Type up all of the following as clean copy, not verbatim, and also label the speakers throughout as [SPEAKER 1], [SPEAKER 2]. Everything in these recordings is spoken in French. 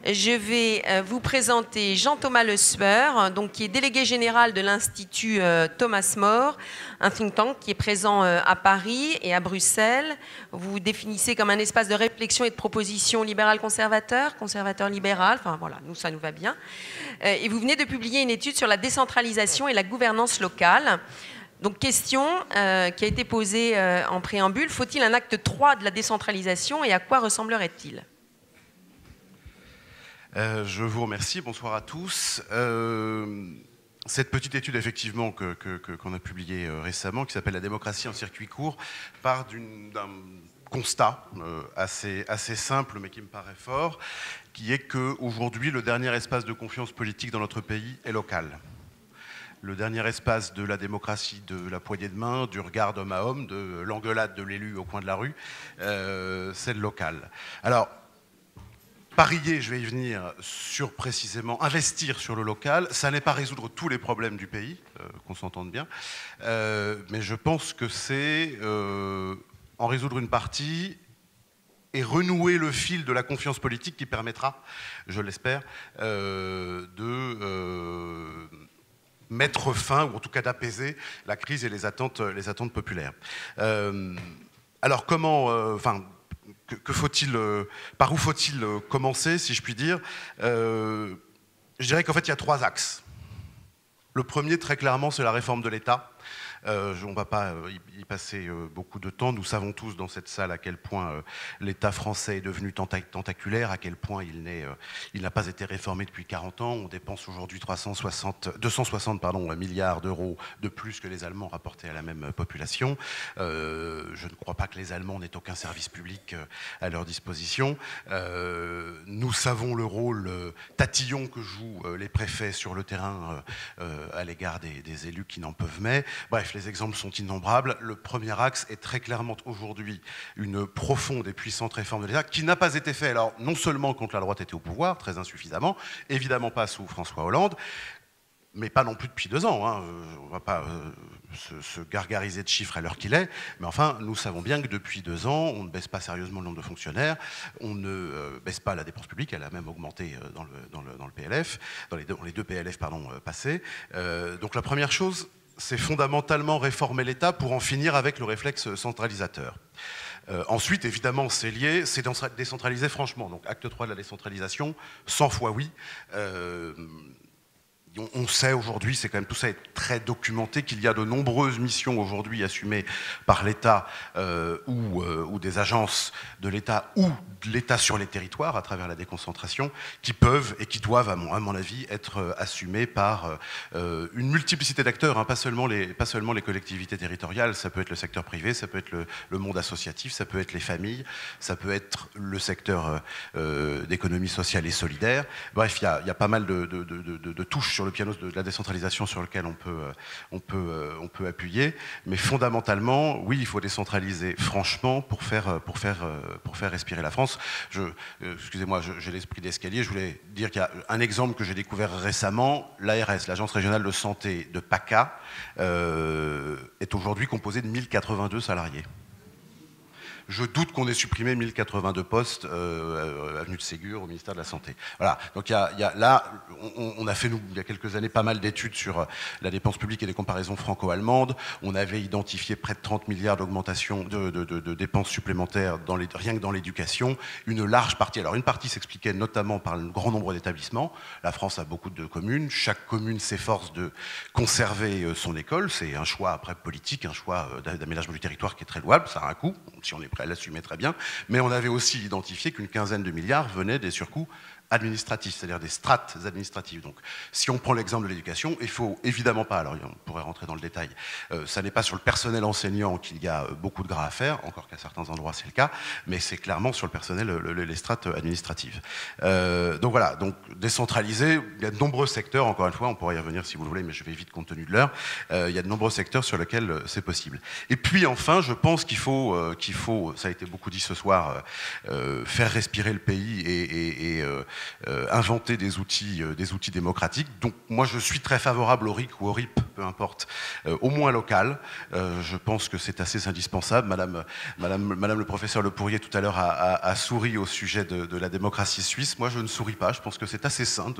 [SPEAKER 1] Je vais vous présenter Jean-Thomas Le Sueur, donc, qui est délégué général de l'Institut Thomas More, un think tank qui est présent à Paris et à Bruxelles. Vous vous définissez comme un espace de réflexion et de proposition libéral-conservateur, conservateur-libéral, enfin voilà, nous ça nous va bien. Et vous venez de publier une étude sur la décentralisation et la gouvernance locale. Donc, question qui a été posée en préambule, faut-il un acte 3 de la décentralisation et à quoi ressemblerait-il ?
[SPEAKER 2] Je vous remercie, bonsoir à tous. Cette petite étude, effectivement, qu'on a publiée récemment, qui s'appelle « La démocratie en circuit court », part d'un constat assez simple, mais qui me paraît fort, qui est qu'aujourd'hui, le dernier espace de confiance politique dans notre pays est local. Le dernier espace de la démocratie, de la poignée de main, du regard d'homme à homme, de l'engueulade de l'élu au coin de la rue, c'est le local. Alors, parier, je vais y venir, sur précisément investir sur le local, ça n'est pas résoudre tous les problèmes du pays, qu'on s'entende bien, mais je pense que c'est en résoudre une partie et renouer le fil de la confiance politique qui permettra, je l'espère, de mettre fin, ou en tout cas d'apaiser la crise et les attentes populaires. Alors comment... par où faut-il commencer, si je puis dire? Je dirais qu'en fait, il y a 3 axes. Le premier, très clairement, c'est la réforme de l'État. On ne va pas y passer beaucoup de temps. Nous savons tous dans cette salle à quel point l'État français est devenu tentaculaire, à quel point il n'a pas été réformé depuis 40 ans. On dépense aujourd'hui 260 milliards d'euros de plus que les Allemands rapportés à la même population. Je ne crois pas que les Allemands n'aient aucun service public à leur disposition. Nous savons le rôle tatillon que jouent les préfets sur le terrain à l'égard des élus qui n'en peuvent mais. Bref, les exemples sont innombrables. Le premier axe est très clairement aujourd'hui une profonde et puissante réforme de l'État qui n'a pas été faite, alors non seulement quand la droite était au pouvoir, très insuffisamment, évidemment pas sous François Hollande, mais pas non plus depuis 2 ans. Hein. On ne va pas se gargariser de chiffres à l'heure qu'il est, mais enfin, nous savons bien que depuis 2 ans, on ne baisse pas sérieusement le nombre de fonctionnaires, on ne baisse pas la dépense publique, elle a même augmenté dans le PLF, dans les deux PLF passés. Donc la première chose, c'est fondamentalement réformer l'État pour en finir avec le réflexe centralisateur. Ensuite, évidemment, c'est lié, c'est décentraliser franchement. Donc, acte 3 de la décentralisation, 100 fois oui. On sait aujourd'hui, c'est quand même tout ça est très documenté, qu'il y a de nombreuses missions aujourd'hui assumées par l'État ou des agences de l'État ou de l'État sur les territoires à travers la déconcentration qui peuvent et qui doivent, à mon avis, être assumées par une multiplicité d'acteurs, hein, pas seulement les collectivités territoriales, ça peut être le secteur privé, ça peut être le monde associatif, ça peut être les familles, ça peut être le secteur d'économie sociale et solidaire. Bref, il y a pas mal de touches sur le piano de la décentralisation sur lequel on peut appuyer, mais fondamentalement, oui, il faut décentraliser franchement pour faire respirer la France. Excusez-moi, j'ai l'esprit d'escalier, je voulais dire qu'il y a un exemple que j'ai découvert récemment, l'ARS, l'Agence régionale de santé de PACA, est aujourd'hui composée de 1082 salariés. Je doute qu'on ait supprimé 1082 postes avenue de Ségur au ministère de la Santé. Voilà. Donc là, on a fait, nous, il y a quelques années, pas mal d'études sur la dépense publique et des comparaisons franco-allemandes. On avait identifié près de 30 milliards d'augmentation de dépenses supplémentaires rien que dans l'éducation. Une large partie, alors une partie s'expliquait notamment par le grand nombre d'établissements. La France a beaucoup de communes. Chaque commune s'efforce de conserver son école. C'est un choix après politique, un choix d'aménagement du territoire qui est très louable. Ça a un coût, si on est prêt à l'assumer très bien, mais on avait aussi identifié qu'une quinzaine de milliards venaient des surcoûts administratifs, c'est-à-dire des strates administratives. Donc, si on prend l'exemple de l'éducation, il faut évidemment pas, alors on pourrait rentrer dans le détail, ça n'est pas sur le personnel enseignant qu'il y a beaucoup de gras à faire, encore qu'à certains endroits c'est le cas, mais c'est clairement sur le personnel, les strates administratives. Donc voilà, donc décentraliser, il y a de nombreux secteurs, encore une fois, on pourrait y revenir si vous le voulez, mais je vais vite compte tenu de l'heure, il y a de nombreux secteurs sur lesquels c'est possible. Et puis enfin, je pense qu'il faut, ça a été beaucoup dit ce soir, faire respirer le pays et inventer des outils démocratiques. Donc moi je suis très favorable au RIC ou au RIP, peu importe, au moins local. Je pense que c'est assez indispensable. Madame le professeur Le Pourrier tout à l'heure a souri au sujet de la démocratie suisse. Moi je ne souris pas. Je pense que c'est assez sain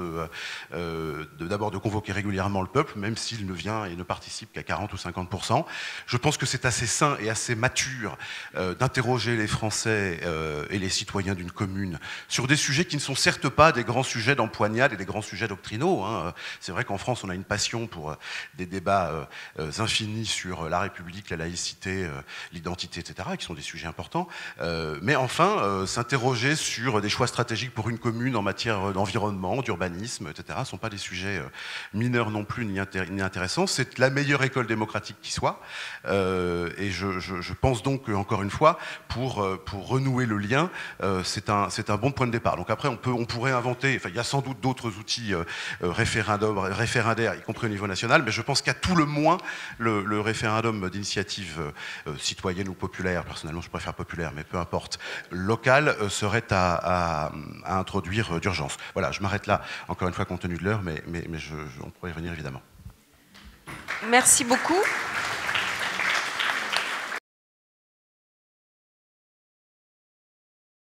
[SPEAKER 2] d'abord de convoquer régulièrement le peuple, même s'il ne vient et ne participe qu'à 40 ou 50%. Je pense que c'est assez sain et assez mature d'interroger les Français et les citoyens d'une commune sur des sujets qui ne sont certes pas des grands sujets d'empoignade et des grands sujets doctrinaux. C'est vrai qu'en France, on a une passion pour des débats infinis sur la République, la laïcité, l'identité, etc., qui sont des sujets importants. Mais enfin, s'interroger sur des choix stratégiques pour une commune en matière d'environnement, d'urbanisme, etc., ne sont pas des sujets mineurs non plus ni intéressants. C'est la meilleure école démocratique qui soit. Et je pense donc encore une fois, pour renouer le lien, c'est un bon point de départ. Donc après, on pourrait inventer, enfin, il y a sans doute d'autres outils référendaires, y compris au niveau national, mais je pense qu'à tout le moins, le référendum d'initiative citoyenne ou populaire, personnellement je préfère populaire, mais peu importe, local, serait à introduire d'urgence. Voilà, je m'arrête là, encore une fois, compte tenu de l'heure, mais on pourrait y revenir évidemment.
[SPEAKER 1] Merci beaucoup.